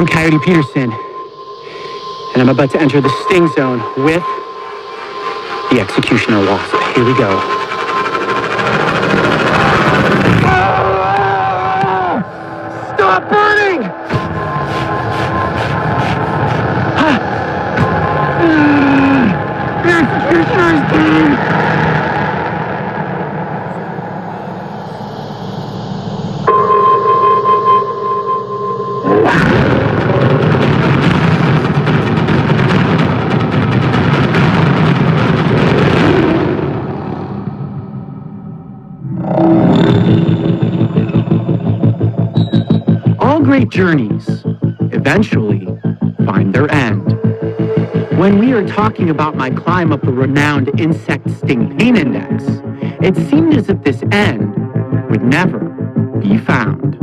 I'm Coyote Peterson, and I'm about to enter the sting zone with the Executioner Wasp. Here we go. Ah! Stop burning! The Executioner is dead! All great journeys eventually find their end. When we are talking about my climb up the renowned insect sting pain index, it seemed as if this end would never be found.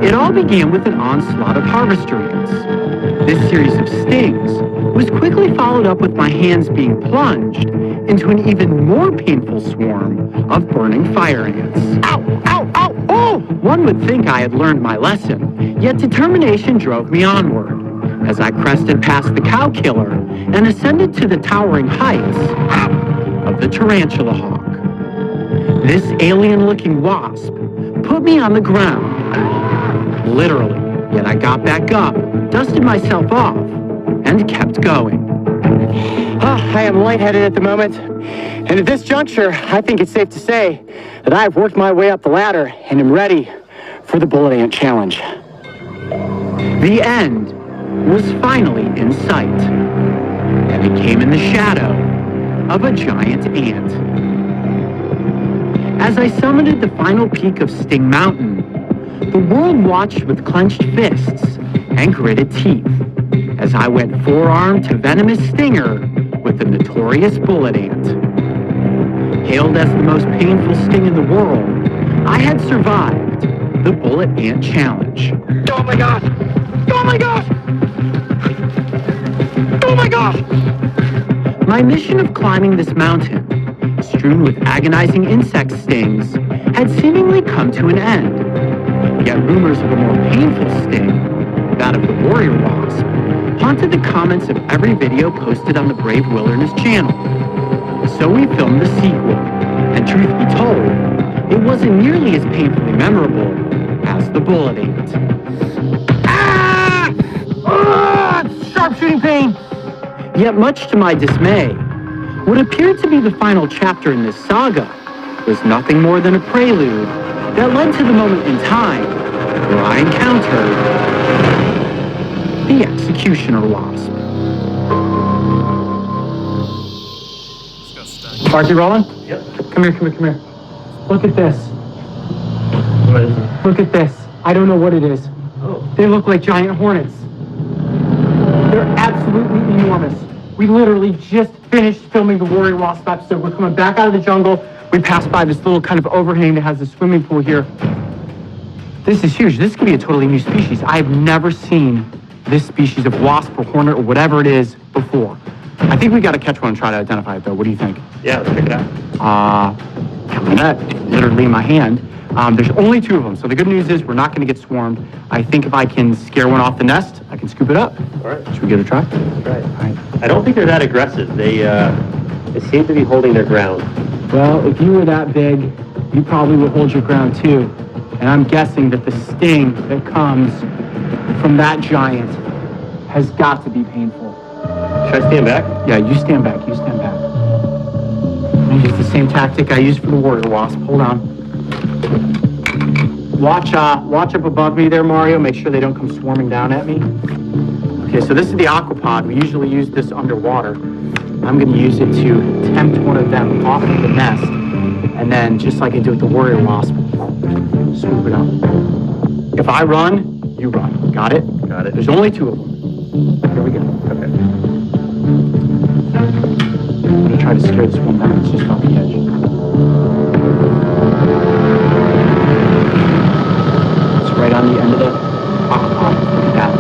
It all began with an onslaught of harvester ants. This series of stings was quickly followed up with my hands being plunged into an even more painful swarm of burning fire ants. Ow! Ow! Ow! Oh! One would think I had learned my lesson, yet determination drove me onward as I crested past the cow killer and ascended to the towering heights of the tarantula hawk. This alien-looking wasp put me on the ground, literally, yet I got back up, dusted myself off, and kept going. I am lightheaded at the moment, and at this juncture, I think it's safe to say that I've worked my way up the ladder and am ready for the bullet ant challenge. The end was finally in sight, and it came in the shadow of a giant ant. As I summited the final peak of Sting Mountain, the world watched with clenched fists and gritted teeth as I went forearm to venomous stinger with the notorious bullet ant. Hailed as the most painful sting in the world, I had survived the bullet ant challenge. Oh my gosh! Oh my gosh! Oh my gosh! My mission of climbing this mountain, strewn with agonizing insect stings, had seemingly come to an end. Yet rumors of a more painful sting, that of the warrior wasp, haunted the comments of every video posted on the Brave Wilderness channel. So we filmed the sequel, and truth be told, it wasn't nearly as painfully memorable as the bullet ant. Ah! Sharpshooting pain! Yet much to my dismay, what appeared to be the final chapter in this saga was nothing more than a prelude that led to the moment in time where I encountered the Executioner Wasp. Mark, you rolling? Yep. Come here. Look at this. What is it? Look at this. I don't know what it is. Oh. They look like giant hornets. They're absolutely enormous. We literally just finished filming the Warrior Wasp episode. We're coming back out of the jungle. We passed by this little kind of overhang that has a swimming pool here. This is huge. This could be a totally new species. I've never seen this species of wasp or hornet or whatever it is before. I think we got to catch one and try to identify it, though. What do you think? Yeah, let's check it out. Coming up, literally in my hand. There's only 2 of them, so the good news is we're not going to get swarmed. I think if I can scare one off the nest, I can scoop it up. All right. Should we give it a try? That's right. All right. I don't think they're that aggressive. They seem to be holding their ground. Well, if you were that big, you probably would hold your ground too. And I'm guessing that the sting that comes from that giant has got to be painful. Should I stand back? Yeah, you stand back. I'm going to use the same tactic I used for the warrior wasp. Hold on. Watch up above me there, Mario. Make sure they don't come swarming down at me. Okay, so this is the aquapod. We usually use this underwater. I'm going to use it to tempt one of them off of the nest. And then, just like I do with the warrior wasp, swoop it up. If I run, you run. Got it? Got it. There's only 2 of them. Here we go. Okay. I'm going to try to scare this one down. It's just off the edge. It's right on the end of the aquapod. Look at that.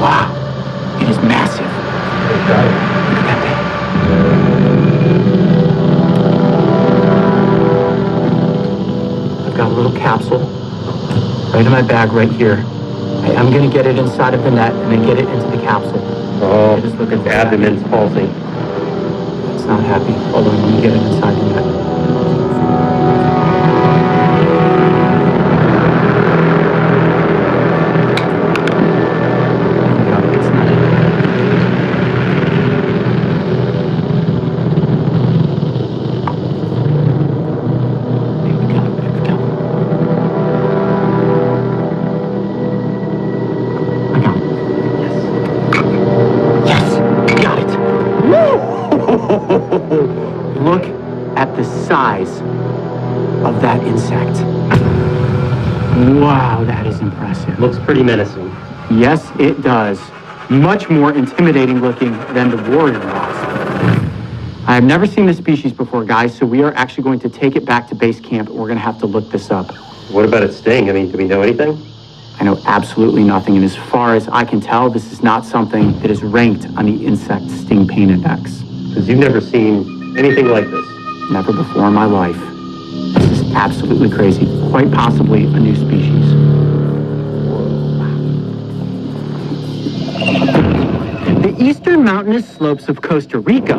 Wow. It is massive. Look at that thing. I've got a little capsule. right in my bag right here. I'm going to get it inside of the net and then get it into the capsule. Oh, Just look at its abdomen's pulsing. It's not happy. Hold on, let me get it inside the net. It's not happy. There we go. I got it. Yes, got it. Woo! Look at the size of that insect. Wow, that is impressive. Looks pretty menacing. Yes, it does. Much more intimidating looking than the warrior wasp. I have never seen this species before, guys, so we are actually going to take it back to base camp. We're going to have to look this up. What about its sting? I mean, do we know anything? I know absolutely nothing, and as far as I can tell, this is not something that is ranked on the insect sting pain index. Because you've never seen anything like this. Never before in my life. This is absolutely crazy. Quite possibly a new species. The eastern mountainous slopes of Costa Rica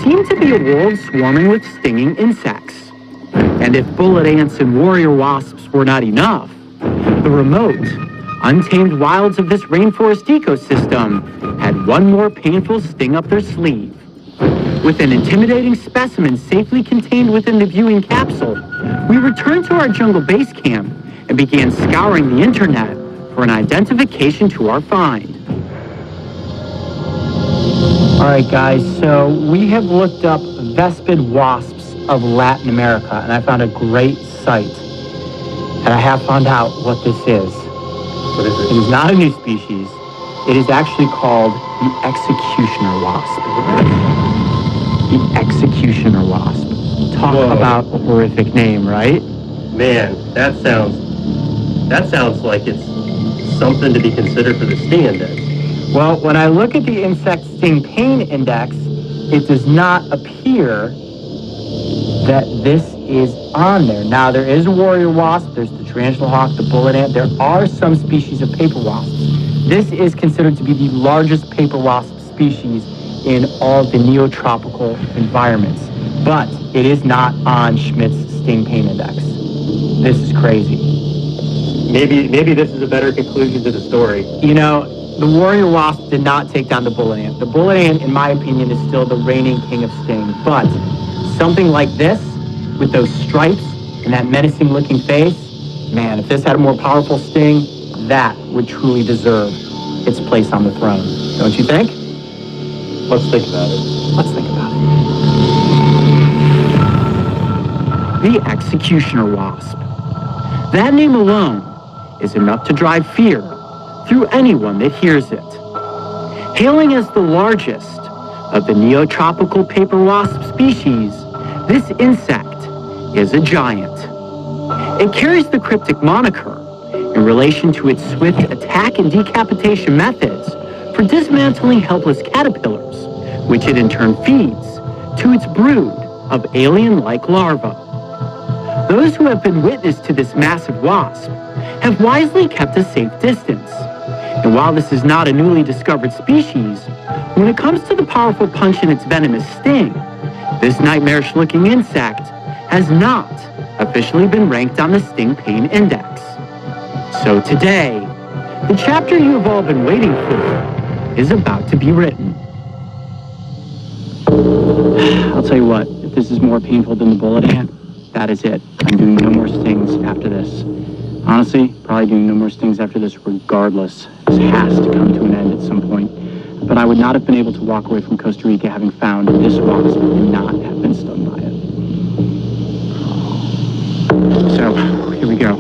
seem to be a world swarming with stinging insects. And if bullet ants and warrior wasps were not enough, the remote, untamed wilds of this rainforest ecosystem had one more painful sting up their sleeve. With an intimidating specimen safely contained within the viewing capsule, we returned to our jungle base camp and began scouring the internet for an identification to our find. All right, guys, so we have looked up vespid wasps of Latin America, and I found a great site. And I have found out what this is. What is it? It is not a new species. It is actually called the executioner wasp. The executioner wasp. Talk about a horrific name, right? Man, that sounds like it's something to be considered for the sting index. Well, when I look at the insect sting pain index, it does not appear that this is on there. Now, there is a warrior wasp, there's the tarantula hawk, the bullet ant, there are some species of paper wasps. This is considered to be the largest paper wasp species in all the neotropical environments, but it is not on Schmidt's sting pain index. This is crazy. Maybe this is a better conclusion to the story. You know, the warrior wasp did not take down the bullet ant. The bullet ant, in my opinion, is still the reigning king of sting, but something like this, with those stripes and that menacing looking face, man, if this had a more powerful sting, that would truly deserve its place on the throne. Don't you think? Let's think about it. Let's think about it. The executioner wasp. That name alone is enough to drive fear through anyone that hears it. Hailing as the largest of the neotropical paper wasp species, this insect is a giant. It carries the cryptic moniker in relation to its swift attack and decapitation methods for dismantling helpless caterpillars, which it in turn feeds to its brood of alien-like larvae. Those who have been witness to this massive wasp have wisely kept a safe distance. And while this is not a newly discovered species, when it comes to the powerful punch in its venomous sting, this nightmarish-looking insect has not officially been ranked on the Sting Pain Index. So today, the chapter you have all been waiting for is about to be written. I'll tell you what, if this is more painful than the bullet ant, that is it. I'm doing no more stings after this. Honestly, probably doing no more stings after this regardless. This has to come to an end at some point. But I would not have been able to walk away from Costa Rica having found this wasp and not have been stung by it. So, here we go.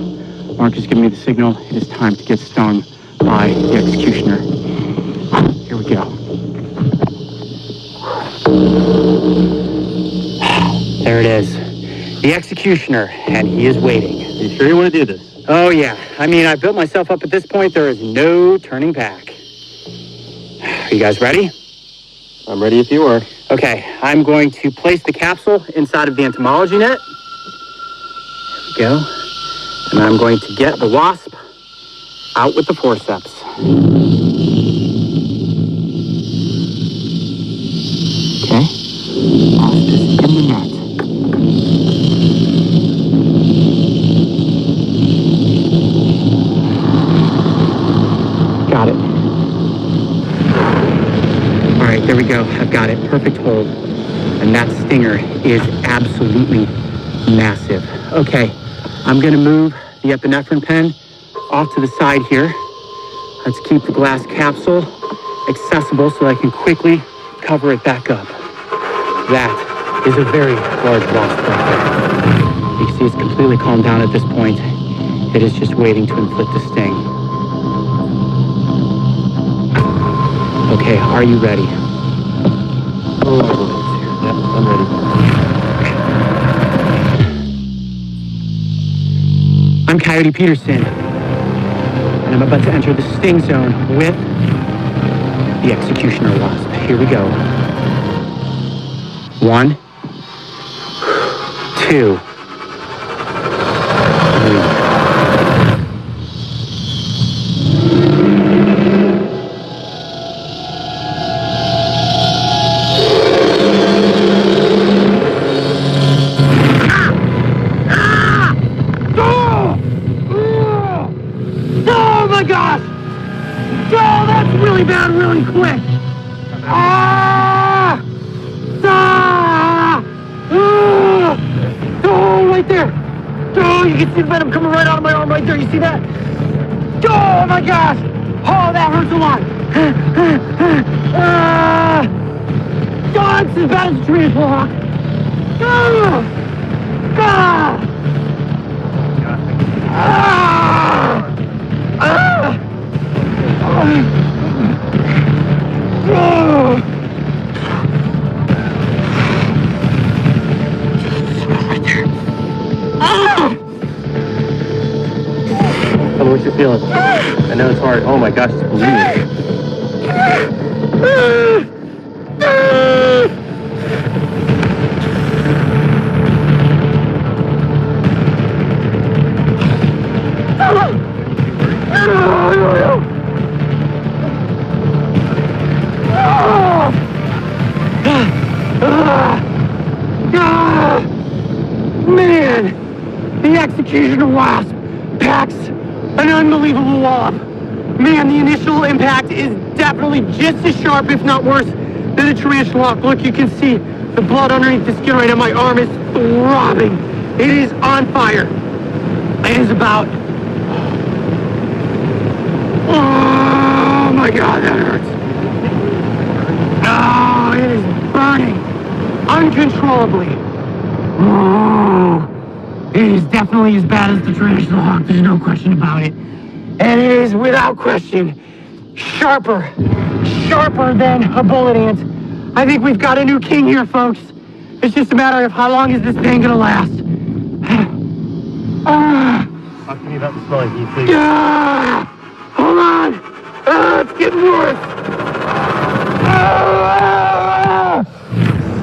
Mark has given me the signal. It is time to get stung by the executioner. Here we go. There it is. The executioner, and he is waiting. You sure you want to do this? Oh, yeah. I mean, I built myself up at this point. There is no turning back. Are you guys ready? I'm ready if you are. Okay, I'm going to place the capsule inside of the entomology net. There we go. And I'm going to get the wasp out with the forceps. Okay. Wasp is in the net. Got it. All right, there we go. I've got it. Perfect hold. And that stinger is absolutely massive. Okay, I'm gonna move the epinephrine pen off to the side here. Let's keep the glass capsule accessible so I can quickly cover it back up. That is a very large wasp right there. You can see it's completely calmed down at this point. It is just waiting to inflict a sting. Okay, are you ready? Oh, yep, I'm ready. I'm Coyote Peterson, and I'm about to enter the sting zone with the Executioner Wasp. Here we go. 1, 2, 3. Oh my gosh! Oh, that's really bad, really quick! Ah! Ah! Ah! Oh, right there! Oh, you can see the venom coming right out of my arm right there. You see that? Oh my gosh! Oh, that hurts a lot! Ah! Oh, it's as bad as a tree hawk! Ah! Ah! Ah! Ah! Right there. Ah! Tell me what you're feeling. I know it's hard. Oh my gosh, it's bleeding. Man, the Executioner Wasp packs an unbelievable wallop. Man, the initial impact is definitely just as sharp, if not worse, than the tarantula hawk. Look, you can see the blood underneath the skin right now. My arm is throbbing. It is on fire. It is about... Oh my God, that hurts. Oh, it is burning uncontrollably. Oh, it is definitely as bad as the tarantula hawk. There's no question about it. And it is, without question, sharper than a bullet ant. I think we've got a new king here, folks. It's just a matter of how long is this thing gonna last. Talk to me about the smelling heat, please. Hold on. It's getting worse.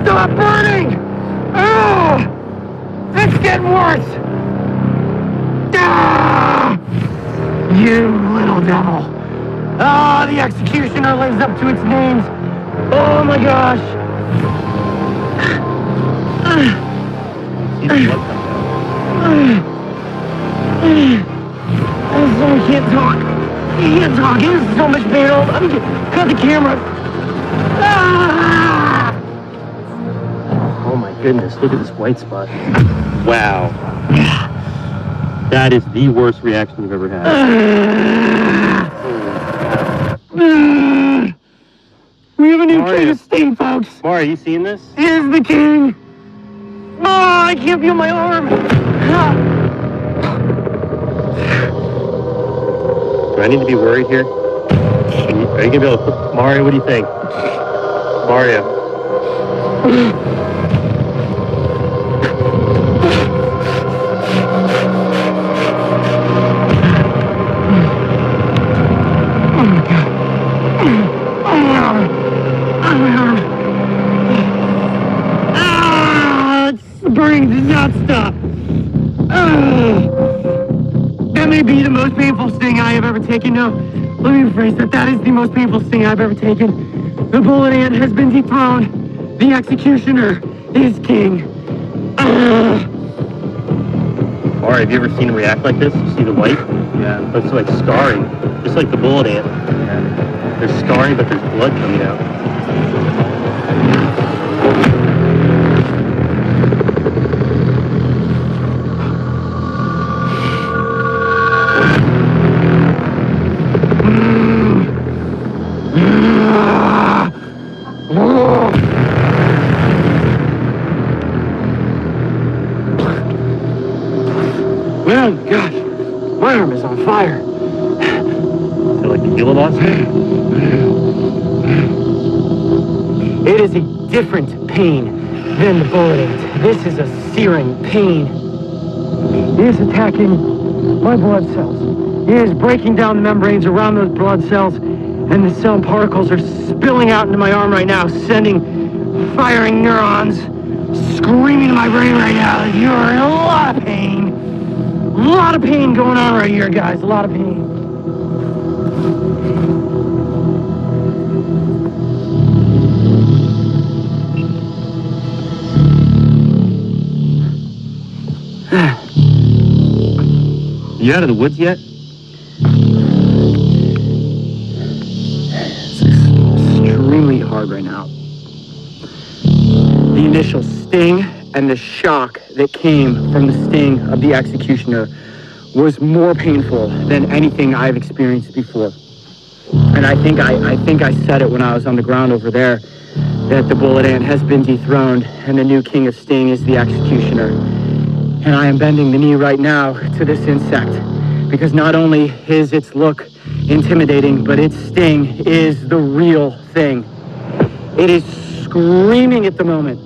Stop burning. It's getting worse. You little devil. Oh, the Executioner lives up to its names. Oh my gosh. See the blood come I can't talk. I can't talk. It is so much pain. I'm gonna cut the camera. Oh my goodness, look at this white spot. Wow. That is the worst reaction you've ever had. We have a new king of sting, folks. Mara, are you seeing this? He is the king. Oh, I can't feel my arm. Do I need to be worried here? Are you gonna be able to put... Mario, what do you think? Mario. Burning does not stop. may be the most painful sting I have ever taken. No, let me rephrase that. That is the most painful sting I've ever taken. The bullet ant has been dethroned. The executioner is king. Alright, have you ever seen him react like this? You see the white? Yeah. It's like scarring, just like the bullet ant. Yeah. There's scarring, but there's blood coming out. Oh gosh, my arm is on fire. Is it like the Gila Wasp? It is a different pain than the bullet ant. This is a searing pain. It is attacking my blood cells. It is breaking down the membranes around those blood cells, and the cell particles are spilling out into my arm right now, sending firing neurons screaming in my brain right now. You're in a lot of pain. A lot of pain going on right here, guys. A lot of pain. You out of the woods yet? It's extremely hard right now. The initial sting and the shock that came from the sting of the executioner was more painful than anything I've experienced before. And I think I said it when I was on the ground over there, that the bullet ant has been dethroned and the new king of sting is the executioner. And I am bending the knee right now to this insect, because not only is its look intimidating, but its sting is the real thing. It is screaming at the moment,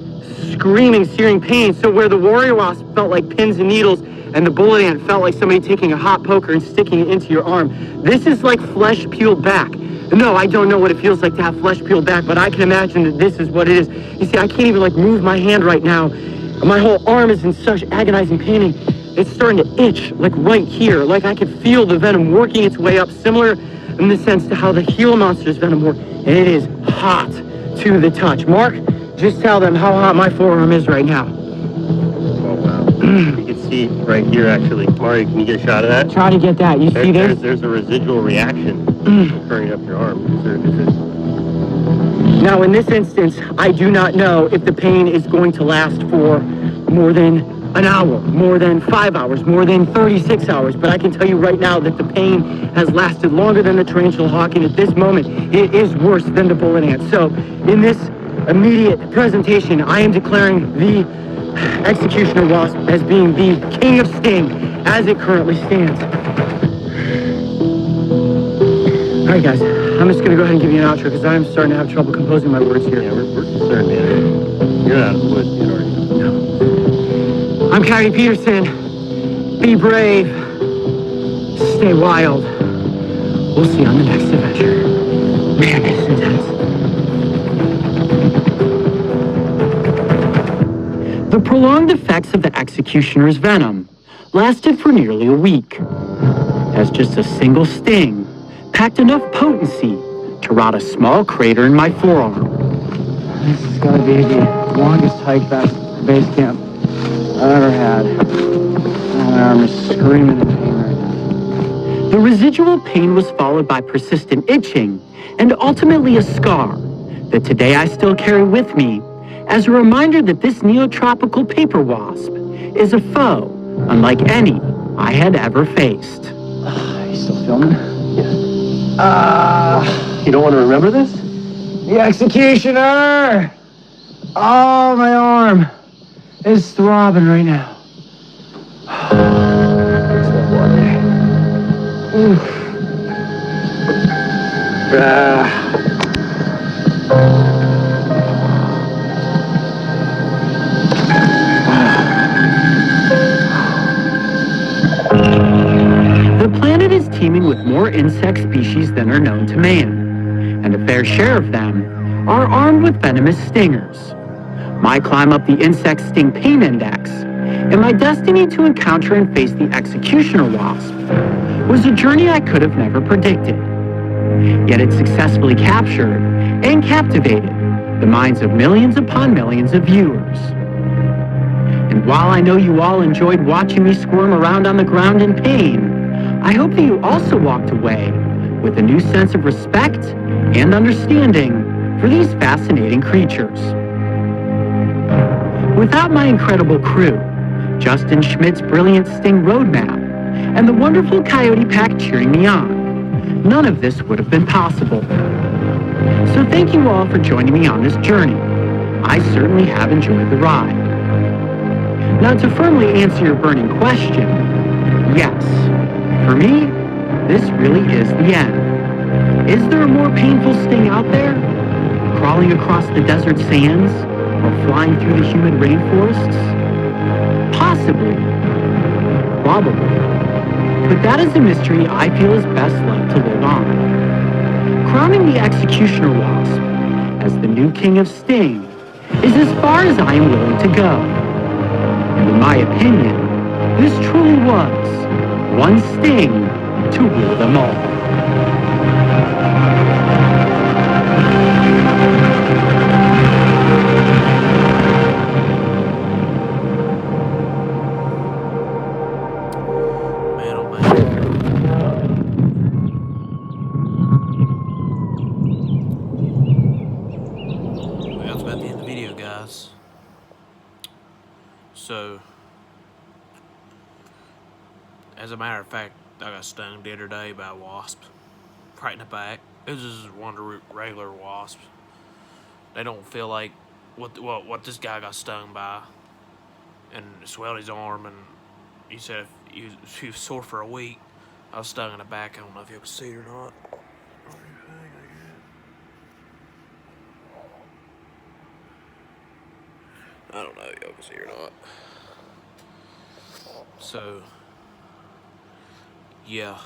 screaming, searing pain. So where the warrior wasp felt like pins and needles and the bullet ant felt like somebody taking a hot poker and sticking it into your arm, this is like flesh peeled back. No, I don't know what it feels like to have flesh peeled back, but I can imagine that this is what it is. You see, I can't even move my hand right now. My whole arm is in such agonizing pain, and it's starting to itch, right here. I could feel the venom working its way up, similar in the sense to how the Gila monster's venom worked. And it is hot to the touch. Mark, just tell them how hot my forearm is right now. Oh, wow. You can see right here, actually. Mario, can you get a shot of that? Try to get that. You see this? There's a residual reaction occurring up your arm. Now, in this instance, I do not know if the pain is going to last for more than an hour, more than 5 hours, more than 36 hours. But I can tell you right now that the pain has lasted longer than the tarantula hawk, and at this moment, it is worse than the bullet ant. So, in this immediate presentation, I am declaring the executioner wasp as being the king of sting as it currently stands. All right, guys, I'm just going to go ahead and give you an outro because I'm starting to have trouble composing my words here. Yeah, we're concerned, man. You're not out of the woods yet, are you? No. I'm Coyote Peterson. Be brave. Stay wild. We'll see you on the next adventure. Man, this is intense. The prolonged effects of the executioner's venom lasted for nearly a week, as just a single sting packed enough potency to rot a small crater in my forearm. This is gonna be the longest hike back to base camp I've ever had. My arm is screaming in pain right now. The residual pain was followed by persistent itching and ultimately a scar that today I still carry with me as a reminder that this neotropical paper wasp is a foe unlike any I had ever faced. You still filming? Yeah. You don't want to remember this? The executioner! Oh, my arm is throbbing right now. Takes that water. The planet is teeming with more insect species than are known to man, and a fair share of them are armed with venomous stingers. My climb up the insect sting pain index, and my destiny to encounter and face the executioner wasp was a journey I could have never predicted. Yet it successfully captured and captivated the minds of millions upon millions of viewers. And while I know you all enjoyed watching me squirm around on the ground in pain, I hope that you also walked away with a new sense of respect and understanding for these fascinating creatures. Without my incredible crew, Justin Schmidt's brilliant Sting roadmap, and the wonderful Coyote Pack cheering me on, none of this would have been possible. So thank you all for joining me on this journey. I certainly have enjoyed the ride. Now, to firmly answer your burning question, yes, for me, this really is the end. Is there a more painful sting out there? Crawling across the desert sands or flying through the humid rainforests? Possibly. Probably. But that is a mystery I feel is best left to live on. Crowning the Executioner Wasp as the new king of Sting is as far as I am willing to go. And in my opinion, this truly was one Sting to rule them all. So, as a matter of fact, I got stung the other day by a wasp, right in the back. It was just one of the regular wasps. They don't feel like what this guy got stung by, and it swelled his arm, and he said if he was sore for a week. I was stung in the back. I don't know if you can see it or not. I don't know if y'all can see it or not. So, yeah.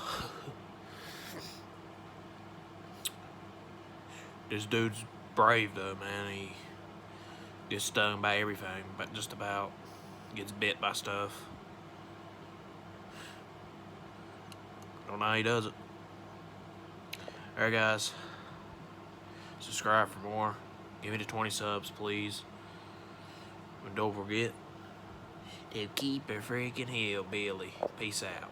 This dude's brave though, man. He gets stung by everything, but just about gets bit by stuff. Don't know how he does it. Alright guys, subscribe for more. Give me the 20 subs, please. And don't forget to keep a freaking hillbilly. Peace out.